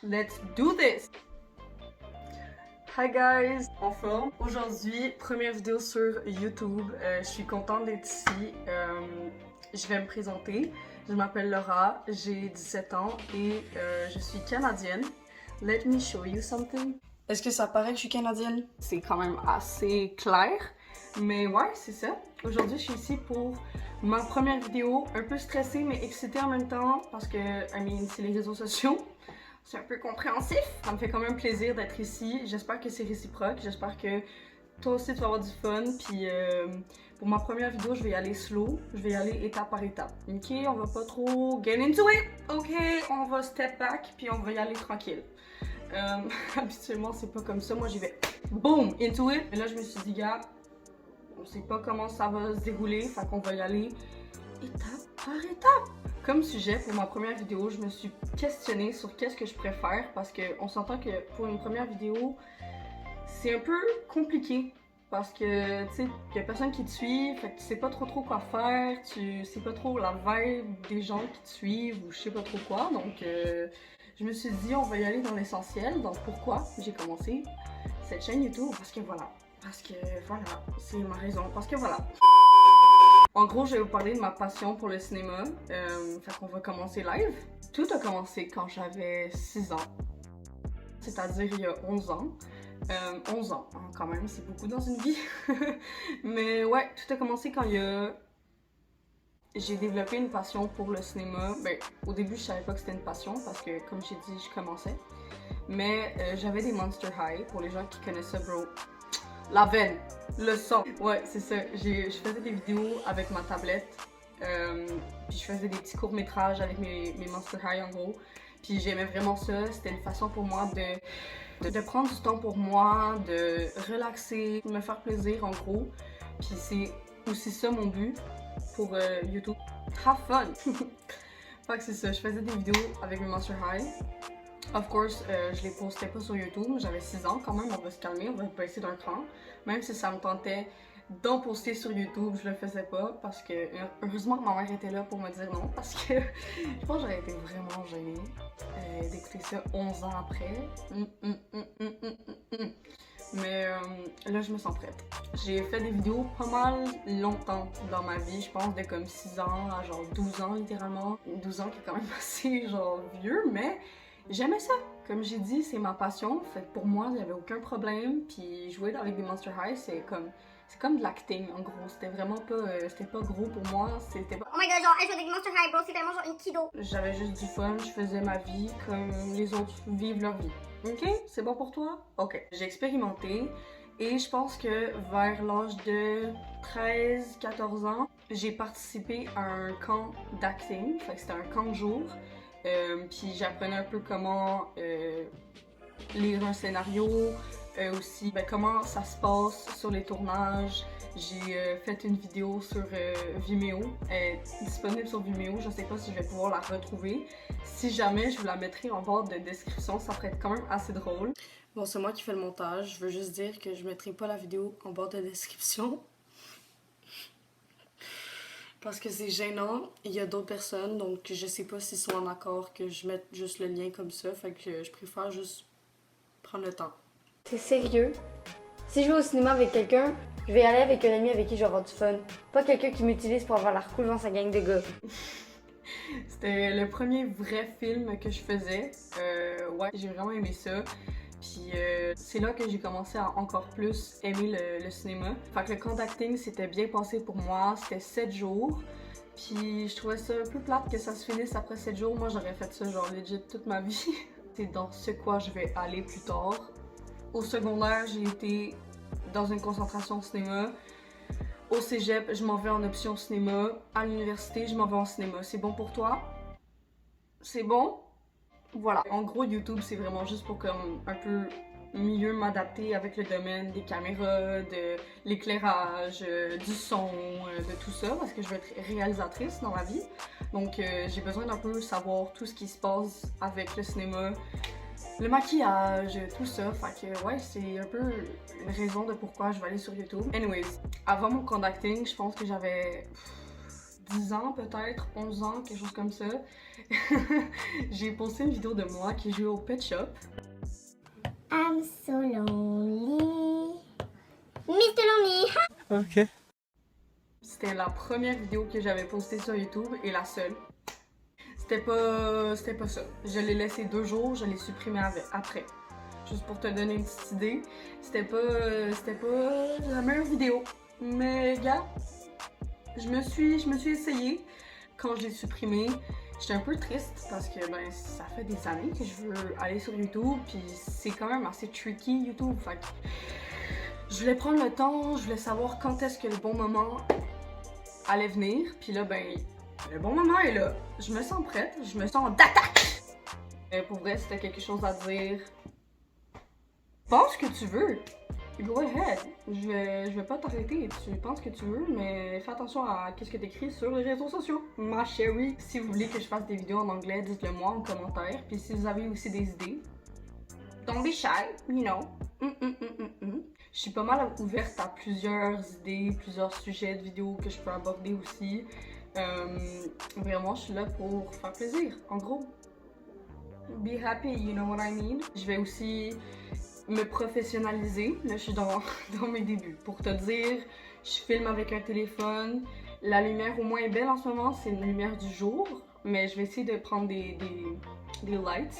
Let's do this! Hi guys, en forme. Aujourd'hui, première vidéo sur YouTube. Je suis contente d'être ici. Je vais me présenter. Je m'appelle Laura, j'ai 17 ans et je suis canadienne. Let me show you something. Est-ce que ça paraît que je suis canadienne? C'est quand même assez clair. Mais ouais, c'est ça. Aujourd'hui, je suis ici pour ma première vidéo. Un peu stressée, mais excitée en même temps parce que, c'est les réseaux sociaux. C'est un peu compréhensif. Ça me fait quand même plaisir d'être ici. J'espère que c'est réciproque. J'espère que toi aussi tu vas avoir du fun. Puis pour ma première vidéo, je vais y aller slow. Je vais y aller étape par étape. Ok, on va pas trop get into it. Ok, on va step back puis on va y aller tranquille. Habituellement, c'est pas comme ça. Moi, j'y vais boom into it. Et là, je me suis dit, gars, on sait pas comment ça va se dérouler. Fait qu'on va y aller étape par étape. Comme sujet pour ma première vidéo, je me suis questionnée sur qu'est-ce que je préfère parce qu'on s'entend que pour une première vidéo, c'est un peu compliqué parce que tu sais, il y a personne qui te suit, fait que tu sais pas trop quoi faire, tu sais pas trop la vibe des gens qui te suivent ou je sais pas trop quoi. Donc je me suis dit on va y aller dans l'essentiel. Donc pourquoi j'ai commencé cette chaîne YouTube? Parce que voilà, c'est ma raison, parce que voilà. En gros, je vais vous parler de ma passion pour le cinéma. Fait qu'on va commencer live. Tout a commencé quand j'avais 6 ans. C'est-à-dire il y a 11 ans. 11 ans, hein, quand même, c'est beaucoup dans une vie. Mais ouais, tout a commencé quand j'ai développé une passion pour le cinéma. Ben, au début, je savais pas que c'était une passion parce que, comme j'ai dit, je commençais. Mais j'avais des Monster High. Pour les gens qui connaissent ça, bro, la veine, le son. Ouais, c'est ça. Je faisais des vidéos avec ma tablette. Puis je faisais des petits courts-métrages avec mes Monster High en gros. Puis j'aimais vraiment ça. C'était une façon pour moi de prendre du temps pour moi, de relaxer, de me faire plaisir en gros. Puis c'est aussi ça mon but pour YouTube. Have fun! Fait que c'est ça. Je faisais des vidéos avec mes Monster High. Of course, je les postais pas sur YouTube, j'avais 6 ans quand même, on va se calmer, on va baisser d'un cran. Même si ça me tentait d'en poster sur YouTube, je le faisais pas parce que heureusement que ma mère était là pour me dire non parce que je pense que j'aurais été vraiment gênée d'écouter ça 11 ans après. Mais là, je me sens prête. J'ai fait des vidéos pas mal longtemps dans ma vie, je pense de comme 6 ans à genre 12 ans littéralement. 12 ans qui est quand même assez genre vieux, mais j'aimais ça. Comme j'ai dit, c'est ma passion. Fait que pour moi, il n'y avait aucun problème. Puis jouer avec des Monster High, c'est comme de l'acting en gros. C'était vraiment pas, c'était pas gros pour moi. C'était pas... Oh my god, genre, elle joue avec des Monster High, bro, c'est tellement genre une kiddo. J'avais juste du fun, je faisais ma vie comme les autres vivent leur vie. Ok? C'est bon pour toi? Ok. J'ai expérimenté et je pense que vers l'âge de 13-14 ans, j'ai participé à un camp d'acting. Fait que c'était un camp de jour. Puis j'apprenais un peu comment lire un scénario, aussi comment ça se passe sur les tournages. J'ai fait une vidéo sur Vimeo, elle est disponible sur Vimeo, je sais pas si je vais pouvoir la retrouver. Si jamais, je vous la mettrai en barre de description, ça ferait quand même assez drôle. Bon, c'est moi qui fais le montage, je veux juste dire que je mettrai pas la vidéo en barre de description. Parce que c'est gênant, il y a d'autres personnes, donc je sais pas s'ils sont en accord que je mette juste le lien comme ça, fait que je préfère juste prendre le temps. C'est sérieux? Si je vais au cinéma avec quelqu'un, je vais y aller avec un ami avec qui je vais avoir du fun. Pas quelqu'un qui m'utilise pour avoir l'air cool dans sa gang de gars. C'était le premier vrai film que je faisais. Ouais, j'ai vraiment aimé ça. Puis c'est là que j'ai commencé à encore plus aimer le cinéma. Fait que le camp d'acting s'était bien passé pour moi, c'était 7 jours. Puis je trouvais ça un peu plate que ça se finisse après 7 jours. Moi j'aurais fait ça genre legit toute ma vie. C'est dans ce quoi je vais aller plus tard. Au secondaire, j'ai été dans une concentration cinéma. Au cégep, je m'en vais en option cinéma. À l'université, je m'en vais en cinéma. C'est bon pour toi? C'est bon? Voilà, en gros YouTube c'est vraiment juste pour comme un peu mieux m'adapter avec le domaine des caméras, de l'éclairage, du son, de tout ça parce que je veux être réalisatrice dans la vie. Donc j'ai besoin d'un peu savoir tout ce qui se passe avec le cinéma, le maquillage, tout ça. Fait que ouais, c'est un peu une raison de pourquoi je vais aller sur YouTube. Anyways, avant mon camp d'acting, je pense que j'avais 10 ans peut-être, 11 ans, quelque chose comme ça. J'ai posté une vidéo de moi qui joue au Pet Shop. I'm so lonely. Mr. Lonely. Ok. C'était la première vidéo que j'avais postée sur YouTube et la seule. C'était pas ça. Je l'ai laissé 2 jours, je l'ai supprimé après. Juste pour te donner une petite idée, c'était pas la meilleure vidéo. Mais regarde, je me suis essayée. Quand je l'ai supprimé, j'étais un peu triste parce que ben ça fait des années que je veux aller sur YouTube, puis c'est quand même assez tricky YouTube. Fait que je voulais prendre le temps, je voulais savoir quand est-ce que le bon moment allait venir, puis là ben le bon moment est là. Je me sens prête, je me sens d'attaque. Pour vrai, c'était quelque chose à dire. Pense que tu veux. Go ahead. Je vais pas t'arrêter. Tu penses que tu veux, mais fais attention à qu'est-ce que t'écris sur les réseaux sociaux. Ma chérie. Si vous voulez que je fasse des vidéos en anglais, dites-le moi en commentaire. Puis si vous avez aussi des idées, don't be shy, you know. Je suis pas mal ouverte à plusieurs idées, plusieurs sujets de vidéos que je peux aborder aussi. Vraiment, je suis là pour faire plaisir, en gros. Be happy, you know what I mean? Je vais aussi me professionnaliser. Là, je suis dans mes débuts. Pour te dire, je filme avec un téléphone. La lumière au moins est belle en ce moment, c'est une lumière du jour. Mais je vais essayer de prendre des lights.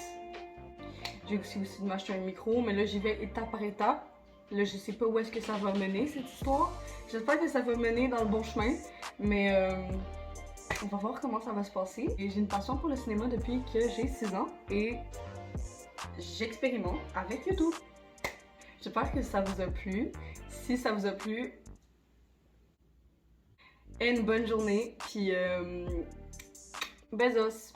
J'ai aussi de m'acheter un micro, mais là, j'y vais étape par étape. Là, je sais pas où est-ce que ça va mener, cette histoire. J'espère que ça va mener dans le bon chemin, mais on va voir comment ça va se passer. Et j'ai une passion pour le cinéma depuis que j'ai 6 ans et j'expérimente avec YouTube. J'espère que ça vous a plu. Si ça vous a plu, une bonne journée, puis besos!